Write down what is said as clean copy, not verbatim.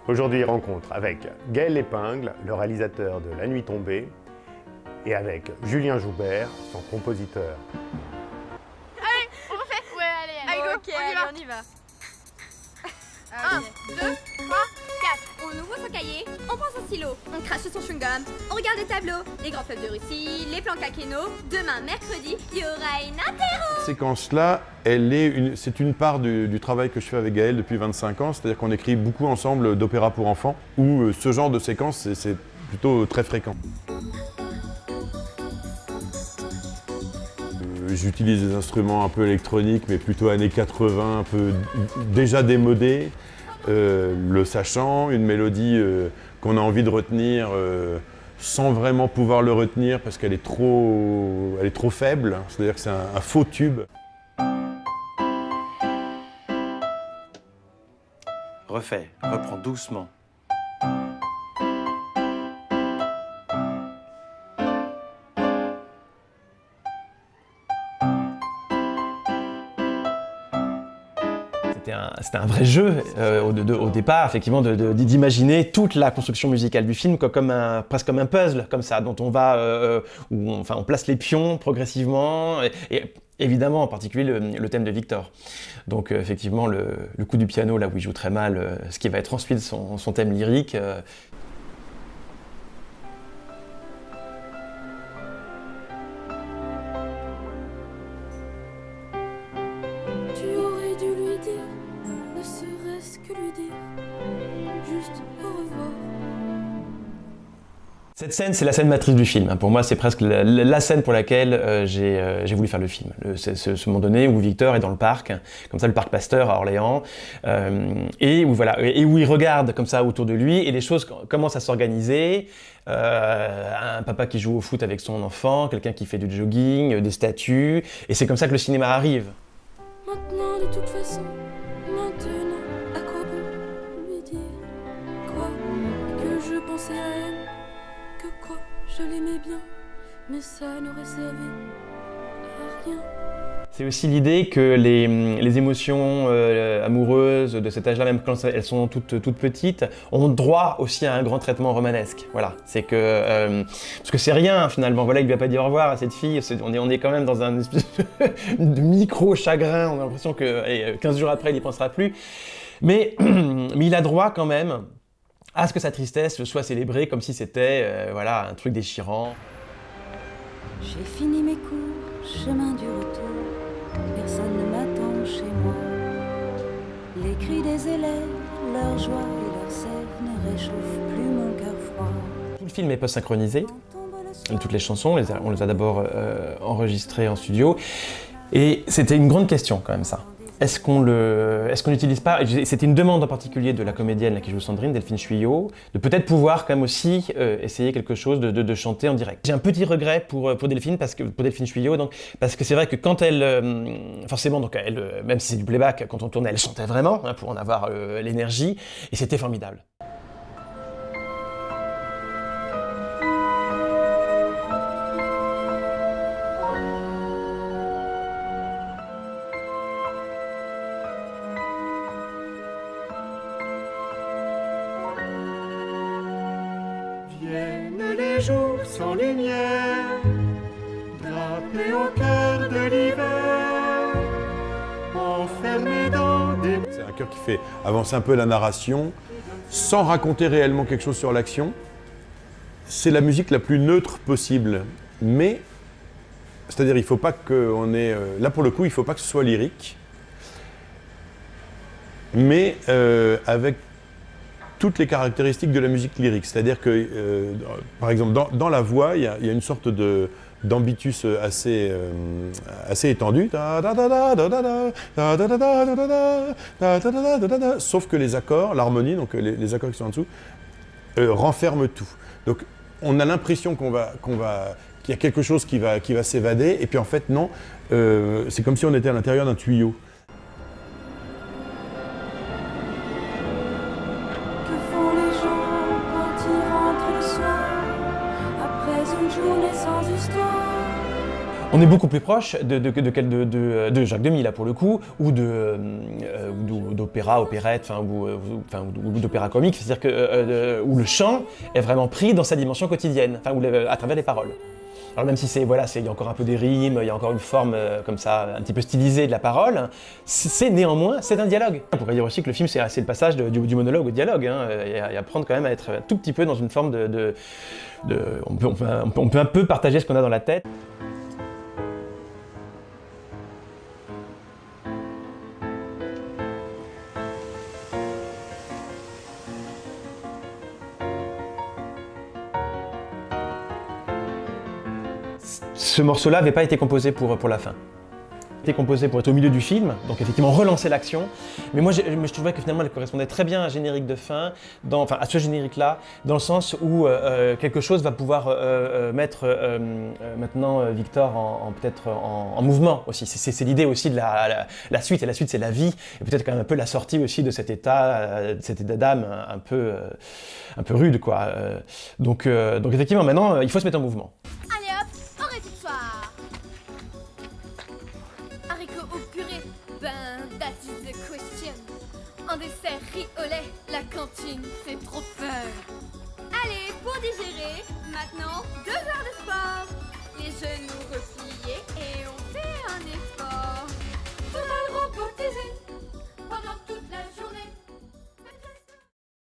Aujourd'hui, rencontre avec Gaël Lepingle, le réalisateur de La Nuit tombée, et avec Julien Joubert, son compositeur. Allez, on refait. Ouais, allez, Ok, allez, on y va. 1, 2, 3, 4. On ouvre son cahier, on prend son stylo, on crache son chewing-gum, on regarde les tableaux, les grands fleuves de Russie, les plans quinquennaux. Demain, mercredi, il y aura une apéro. Cette séquence-là, c'est une part du travail que je fais avec Gaël depuis 25 ans, c'est-à-dire qu'on écrit beaucoup ensemble d'opéras pour enfants, où ce genre de séquence, c'est plutôt très fréquent. J'utilise des instruments un peu électroniques, mais plutôt années 80, un peu déjà démodés. Le sachant, une mélodie qu'on a envie de retenir sans vraiment pouvoir le retenir parce qu'elle est trop faible, c'est-à-dire que c'est un faux tube. Refais, reprends doucement. C'était un vrai jeu au départ, effectivement, d'imaginer toute la construction musicale du film presque comme un puzzle, comme ça, dont on va, on place les pions progressivement, et évidemment en particulier le thème de Victor. Donc effectivement, le coup du piano, là où il joue très mal, ce qui va être ensuite son thème lyrique. Cette scène, c'est la scène matrice du film. Pour moi, c'est presque la scène pour laquelle j'ai voulu faire le film. Ce moment donné où Victor est dans le parc, comme ça, le parc Pasteur à Orléans, et où il regarde comme ça autour de lui, et les choses commencent à s'organiser. Un papa qui joue au foot avec son enfant, quelqu'un qui fait du jogging, des statues, et c'est comme ça que le cinéma arrive. Maintenant, de toute façon, maintenant, à quoi bon lui dire quoi? Que je pensais à elle, que quoi? Je l'aimais bien, mais ça n'aurait servi à rien. C'est aussi l'idée que les émotions amoureuses de cet âge-là, même quand elles sont toutes petites, ont droit aussi à un grand traitement romanesque. Voilà, c'est que parce que c'est rien finalement. Voilà, il lui a pas dit au revoir à cette fille. On est quand même dans un espèce de micro chagrin. On a l'impression que 15 jours après, il y pensera plus. Mais il a droit quand même à ce que sa tristesse soit célébrée comme si c'était un truc déchirant. J'ai fini mes cours, chemin du retour. Personne ne m'attend chez moi. Les cris des élèves, leur joie et leur sève ne réchauffent plus mon cœur froid. Tout le film est post-synchronisé. Toutes les chansons, on les a d'abord enregistrées en studio. Et c'était une grande question quand même ça. Est-ce qu'on n'utilise pas, c'était une demande en particulier de la comédienne qui joue Sandrine, Delphine Chuyot, de peut-être pouvoir quand même aussi essayer quelque chose de chanter en direct. J'ai un petit regret pour Delphine Chuyot, parce que c'est vrai que quand elle, forcément, donc elle, même si c'est du playback, quand on tournait, elle chantait vraiment, pour en avoir l'énergie, et c'était formidable. Viennent les jours sans lumière, drapés au cœur de l'hiver, enfermés dans des... C'est un chœur qui fait avancer un peu la narration, sans raconter réellement quelque chose sur l'action. C'est la musique la plus neutre possible, mais, c'est-à-dire il ne faut pas qu'on ait... Là pour le coup, il ne faut pas que ce soit lyrique, mais avec toutes les caractéristiques de la musique lyrique. C'est-à-dire que, par exemple, dans la voix, il y a une sorte d'ambitus assez étendu. Sauf que les accords, l'harmonie, donc les accords qui sont en dessous, renferment tout. Donc on a l'impression qu'il y a quelque chose qui va s'évader, et puis en fait non, c'est comme si on était à l'intérieur d'un tuyau. On est beaucoup plus proche de Jacques Demy, là, pour le coup, ou d'opéra, opérette, ou d'opéra comique, c'est-à-dire que où le chant est vraiment pris dans sa dimension quotidienne, à travers les paroles. Alors même si il y a encore un peu des rimes, il y a encore une forme comme ça, un petit peu stylisée de la parole, néanmoins, c'est un dialogue. On pourrait dire aussi que le film, c'est le passage du monologue au dialogue, et apprendre quand même à être un tout petit peu dans une forme on peut un peu partager ce qu'on a dans la tête. Ce morceau-là n'avait pas été composé pour la fin. Il a été composé pour être au milieu du film, donc effectivement relancer l'action. Mais moi, je trouvais que finalement, elle correspondait très bien à un générique de fin, à ce générique-là, dans le sens où quelque chose va pouvoir mettre maintenant Victor peut-être en mouvement aussi. C'est l'idée aussi de la suite, et la suite c'est la vie, et peut-être quand même un peu la sortie aussi de cet état d'âme un peu rude, quoi. Donc effectivement, maintenant, il faut se mettre en mouvement. Allez hop, on réfectoire. Haricots au purée, ben that is the question. En dessert, riz au lait, la cantine, c'est trop fun. Allez, pour digérer, maintenant 2 heures de sport.